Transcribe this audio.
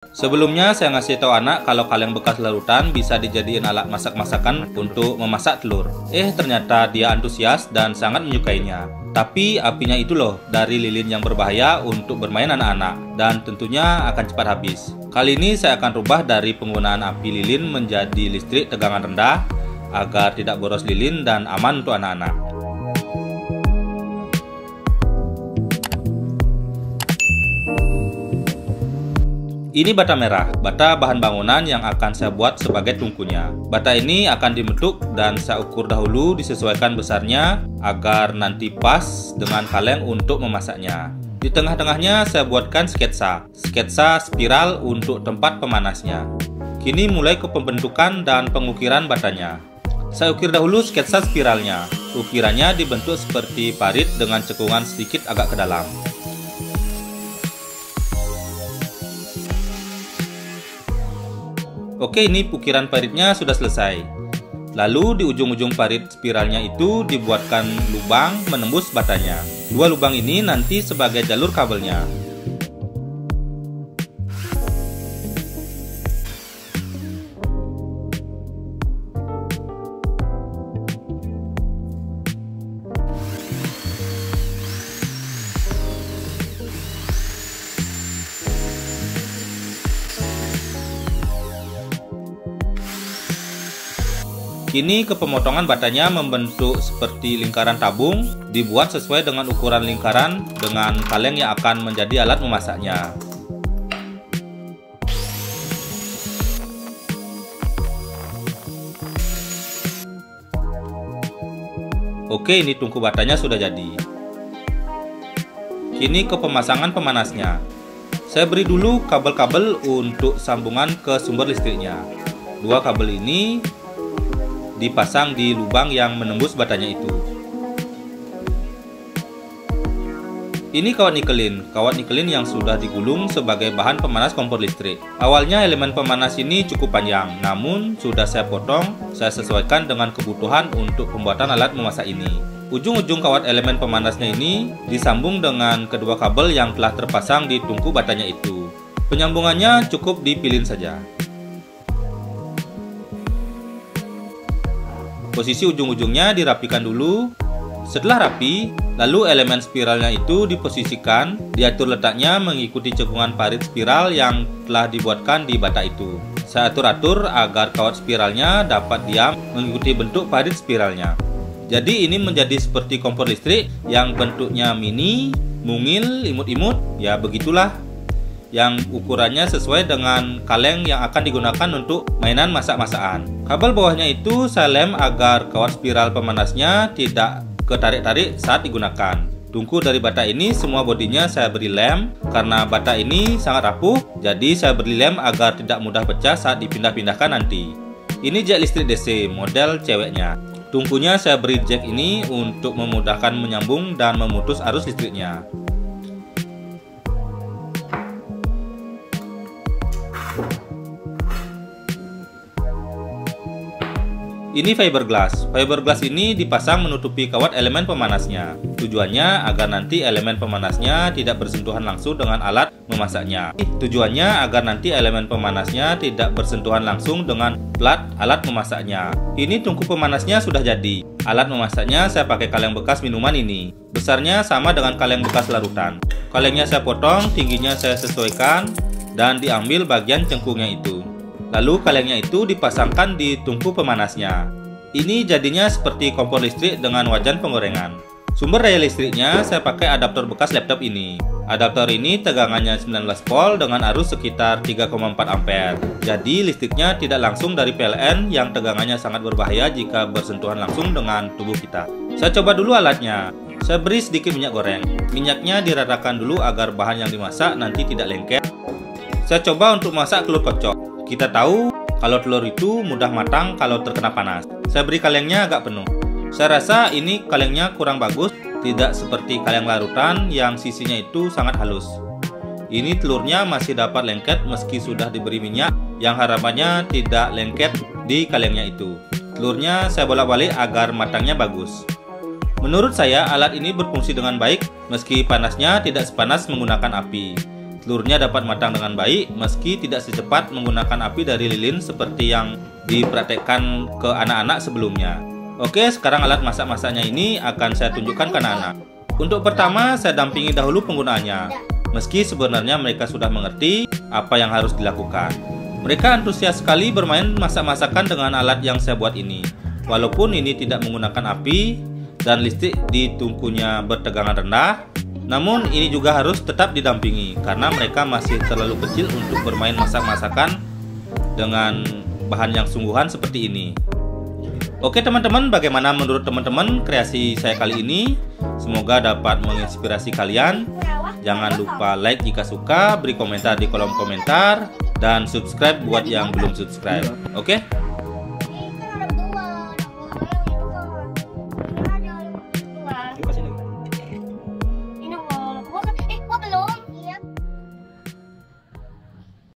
Sebelumnya saya ngasih tahu anak kalau kaleng bekas larutan bisa dijadiin alat masak-masakan untuk memasak telur. Ternyata dia antusias dan sangat menyukainya. Tapi apinya itu loh dari lilin yang berbahaya untuk bermain anak-anak dan tentunya akan cepat habis. Kali ini saya akan rubah dari penggunaan api lilin menjadi listrik tegangan rendah agar tidak boros lilin dan aman untuk anak-anak. Ini bata merah, bata bahan bangunan yang akan saya buat sebagai tungkunya. Bata ini akan dibentuk dan saya ukur dahulu disesuaikan besarnya agar nanti pas dengan kaleng untuk memasaknya. Di tengah-tengahnya saya buatkan sketsa spiral untuk tempat pemanasnya. Kini mulai ke pembentukan dan pengukiran batanya. Saya ukir dahulu sketsa spiralnya. Ukirannya dibentuk seperti parit dengan cekungan sedikit agak ke dalam. Oke, ini ukiran paritnya sudah selesai. Lalu di ujung-ujung parit spiralnya itu dibuatkan lubang menembus batanya. Dua lubang ini nanti sebagai jalur kabelnya. Kini ke pemotongan batanya membentuk seperti lingkaran tabung, dibuat sesuai dengan ukuran lingkaran dengan kaleng yang akan menjadi alat memasaknya. Oke, ini tungku batanya sudah jadi. Kini ke pemasangan pemanasnya. Saya beri dulu kabel-kabel untuk sambungan ke sumber listriknya. Dua kabel ini dipasang di lubang yang menembus batanya itu. Ini kawat nikelin yang sudah digulung sebagai bahan pemanas kompor listrik. Awalnya elemen pemanas ini cukup panjang, namun sudah saya potong, saya sesuaikan dengan kebutuhan untuk pembuatan alat memasak ini. Ujung-ujung kawat elemen pemanasnya ini disambung dengan kedua kabel yang telah terpasang di tungku batanya itu. Penyambungannya cukup dipilin saja. Posisi ujung-ujungnya dirapikan dulu. Setelah rapi, lalu elemen spiralnya itu diposisikan, diatur letaknya mengikuti cekungan parit spiral yang telah dibuatkan di bata itu. Saya atur-atur agar kawat spiralnya dapat diam mengikuti bentuk parit spiralnya. Jadi ini menjadi seperti kompor listrik yang bentuknya mini, mungil, imut-imut, ya begitulah. Yang ukurannya sesuai dengan kaleng yang akan digunakan untuk mainan masak-masakan. Kabel bawahnya itu saya lem agar kawat spiral pemanasnya tidak ketarik-tarik saat digunakan. Tungku dari bata ini semua bodinya saya beri lem karena bata ini sangat rapuh, jadi saya beri lem agar tidak mudah pecah saat dipindah-pindahkan nanti. Ini jack listrik DC model ceweknya. Tungkunya saya beri jack ini untuk memudahkan menyambung dan memutus arus listriknya. Ini fiberglass. Fiberglass ini dipasang menutupi kawat elemen pemanasnya. Tujuannya agar nanti elemen pemanasnya tidak bersentuhan langsung dengan alat memasaknya. Tujuannya agar nanti elemen pemanasnya tidak bersentuhan langsung dengan plat alat memasaknya. Ini tungku pemanasnya sudah jadi. Alat memasaknya saya pakai kaleng bekas minuman ini. Besarnya sama dengan kaleng bekas larutan. Kalengnya saya potong, tingginya saya sesuaikan, dan diambil bagian cengkungnya itu. Lalu kalengnya itu dipasangkan di tungku pemanasnya. Ini jadinya seperti kompor listrik dengan wajan penggorengan. Sumber daya listriknya saya pakai adaptor bekas laptop ini. Adaptor ini tegangannya 19 volt dengan arus sekitar 3,4 ampere. Jadi listriknya tidak langsung dari PLN yang tegangannya sangat berbahaya jika bersentuhan langsung dengan tubuh kita. Saya coba dulu alatnya. Saya beri sedikit minyak goreng. Minyaknya diratakan dulu agar bahan yang dimasak nanti tidak lengket. Saya coba untuk masak telur kocok. Kita tahu kalau telur itu mudah matang kalau terkena panas. Saya beri kalengnya agak penuh. Saya rasa ini kalengnya kurang bagus, tidak seperti kaleng larutan yang sisinya itu sangat halus. Ini telurnya masih dapat lengket meski sudah diberi minyak yang harapannya tidak lengket di kalengnya itu. Telurnya saya bolak-balik agar matangnya bagus. Menurut saya alat ini berfungsi dengan baik meski panasnya tidak sepanas menggunakan api. telurnya dapat matang dengan baik meski tidak secepat menggunakan api dari lilin seperti yang dipraktekkan ke anak-anak sebelumnya. Oke, sekarang alat masak-masaknya ini akan saya tunjukkan ke anak-anak. Untuk pertama, saya dampingi dahulu penggunaannya. Meski sebenarnya mereka sudah mengerti apa yang harus dilakukan. Mereka antusias sekali bermain masak-masakan dengan alat yang saya buat ini. Walaupun ini tidak menggunakan api dan listrik di tungkunya bertegangan rendah, namun ini juga harus tetap didampingi karena mereka masih terlalu kecil untuk bermain masak-masakan dengan bahan yang sungguhan seperti ini. Oke teman-teman, bagaimana menurut teman-teman kreasi saya kali ini? Semoga dapat menginspirasi kalian. Jangan lupa like jika suka, beri komentar di kolom komentar, dan subscribe buat yang belum subscribe. Oke?